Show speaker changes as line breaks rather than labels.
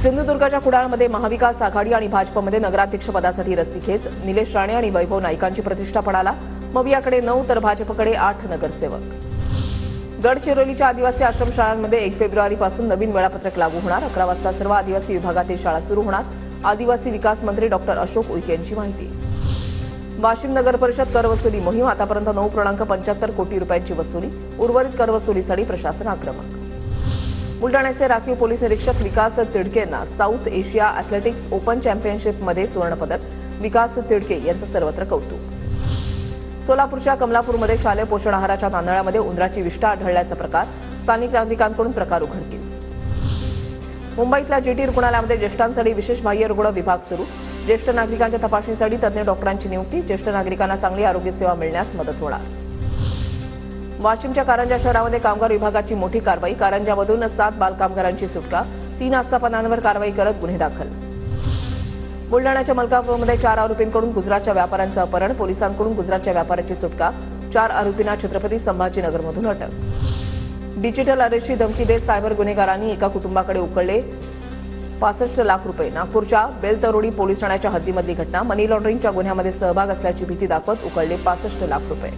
सिंधुदुर्गच्या कुडाळमध्ये महाविकास आघाडी आणि भाजपमध्ये नगराध्यक्षपदासाठी रस्सीखेच. निलेश राणे आणि वैभव नाईकांची प्रतिष्ठा पणाला. मवियाकडे 9 तर भाजपकडे 8 नगरसेवक. गडचिरोलीच्या आदिवासी आश्रमशाळांमध्ये 1 फेब्रुवारीपासून नवीन वेळापत्रक लागू होणार. 11 वाजता सर्व आदिवासी विभागातील शाळा सुरू होणार. आदिवासी विकास मंत्री डॉक्टर अशोक उईके यांची माहिती. वाशिम नगर परिषद कर वसुली मोहीम. आतापर्यंत 9.75 कोटी रुपयांची वसुली. उर्वरित कर वसुलीसाठी प्रशासन आक्रमक. बुलढाण्याचे राखीव पोलीस निरीक्षक विकास तिडके यांना साऊथ एशिया अॅथलेटिक्स ओपन चॅम्पियनशिपमध्ये सुवर्णपदक. विकास तिडके यांचं सर्वत्र कौतुक. सोलापूरच्या कमलापूरमध्ये शालेय पोषण आहाराच्या तांदळामध्ये उंदराची विष्ठा आढळल्याचा प्रकार. स्थानिक नागरिकांकडून प्रकार उघडकीस. मुंबईतल्या जीटी रुग्णालयामध्ये ज्येष्ठांसाठी विशेष बाह्य रुग्ण विभाग सुरू. ज्येष्ठ नागरिकांच्या तपासणीसाठी तज्ज्ञ डॉक्टरांची नियुक्ती. ज्येष्ठ नागरिकांना चांगली आरोग्य सेवा मिळण्यास मदत होणार. वाशिमच्या कारंजा शहरामध्ये कामगार विभागाची मोठी कारवाई. कारंजामधून 7 बालकामगारांची सुटका. 3 आस्थापनांवर कारवाई करत गुन्हे दाखल. बुलढाण्याच्या मलकापूरमध्ये 4 आरोपींकडून गुजरातच्या व्यापाऱ्यांचं अपहरण. पोलिसांकडून गुजरातच्या व्यापाऱ्याची सुटका. 4 आरोपींना छत्रपती संभाजीनगरमधून अटक. डिजिटल अरेस्टची धमकी देत सायबर गुन्हेगारांनी एका कुटुंबाकडे उकळले 65 लाख रुपये. नागपूरच्या बेलतरोडी पोलीस ठाण्याच्या हद्दीमधली घटना. मनी लॉन्ड्रिंगच्या गुन्ह्यामध्ये सहभाग असल्याची भीती दाखवत उकळले 65 लाख रुपये.